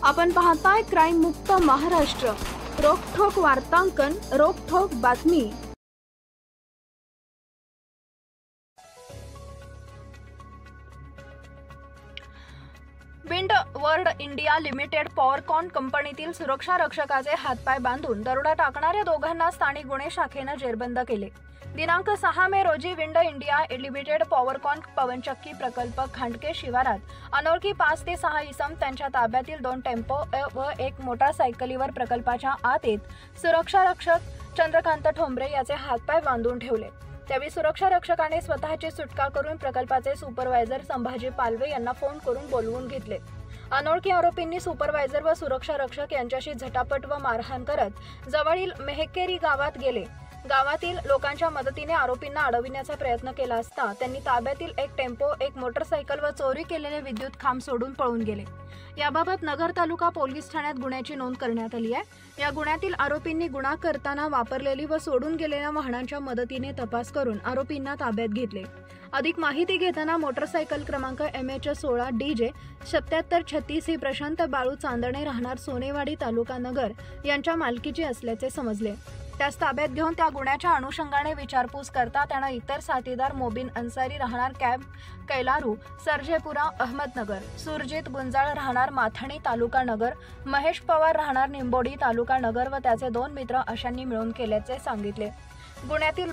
आपण पाहताय क्राईम मुक्त महाराष्ट्र, रोखठोक वार्तांकन, रोखठोक बातमी। विंड वर्ल्ड इंडिया लिमिटेड पॉवरकॉन कंपनीतील सुरक्षा रक्षकाचे हातपाय बांधून दरोडा टाकणाऱ्या दोघांना स्थानिक गुन्हे शाखेने जेरबंद केले। दिनांक 6 मे रोजी विंड इंडिया लिमिटेड पॉवरकॉन पवनचक्की प्रकल्प खांडके शिवारात अनोळखी 5 ते 6 इसम त्यांच्या ताब्यातील 2 टेम्पो व एक मोटारसायकलीवर प्रकल्पाच्या आत येत सुरक्षा रक्षक चंद्रकांत ठोंबरे याचे हातपाय बांधून ठेवले। त्यावेळी सुरक्षा रक्षकाने स्वतःची सुटका करून प्रकल्पाचे सुपरवायझर संभाजी पालवे यांना फोन करून बोलवून घेतले। अनोळखी आरोपींनी सुपरवायझर व सुरक्षा रक्षक यांच्याशी झटापट व मारहाण करत जवळील मेहकेरी गावात गेले। गावातील लोकांच्या मदतीने आरोपींना अडविण्याचा प्रयत्न केला असता त्यांनी ताब्यातील एक टेम्पो, एक मोटरसायकल व चोरी केलेले विद्युत खांब सोडून पळून गेले। याबाबत नगर तालुका पोलीस ठाण्यात गुन्ह्याची नोंद करण्यात आली आहे। या गुन्ह्यातील आरोपींनी गुन्हा करताना वापरलेली व सोडून गेलेल्या वाहनांच्या मदतीने तपास करून आरोपींना ताब्यात घेतले। अधिक माहिती घेताना मोटरसायकल क्रमांक MH16 DJ 7736 ही प्रशांत बाळू चांदणे राहणार सोनेवाडी तालुका नगर यांच्या मालकीची असल्याचे समजले। त्यास ताब्यात घेऊन त्या गुन्ह्याच्या अनुषंगाने विचारपूस करता त्यानं इतर साथीदार मोबिन अन्सारी राहणार कॅम्प कैलारू सरजेपुरा अहमदनगर, सुरजित गुंजाळ राहणार माथणी तालुका नगर, महेश पवार राहणार निंबोडी तालुका नगर व त्याचे 2 मित्र अशांनी मिळून केल्याचे सांगितले। गुन्ह्यातील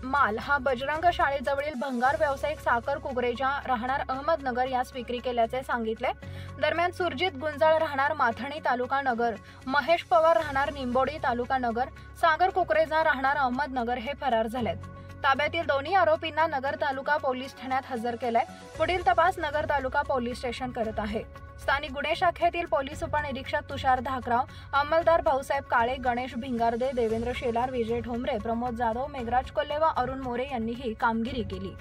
माल हा बजरंग शाळेजवळील भंगार व्यावसायिक साखर कुकरेजा राहणार अहमदनगर यास विक्री केल्याचे सांगितले। दरम्यान सुरजित गुंजाळ राहणार माथणी तालुका नगर, महेश पवार राहणार निंबोडी तालुका नगर, सागर कुकरेजा राहणार अहमदनगर हे फरार झालेत। ताब्यातील दोन्ही आरोपींना नगर तालुका पोलीस ठाण्यात हजर केलाय। पुढील तपास नगर तालुका पोलीस स्टेशन करत आहे। स्थानिक गुन्हे शाखेतील पोलीस उपनिरीक्षक तुषार धाकराव, अंमलदार भाऊसाहेब काळे, गणेश भिंगारदे, देवेंद्र शेलार, विजय ठोंबरे, प्रमोद जाधव, मेघराज कोल्हे व अरुण मोरे यांनी ही कामगिरी केली।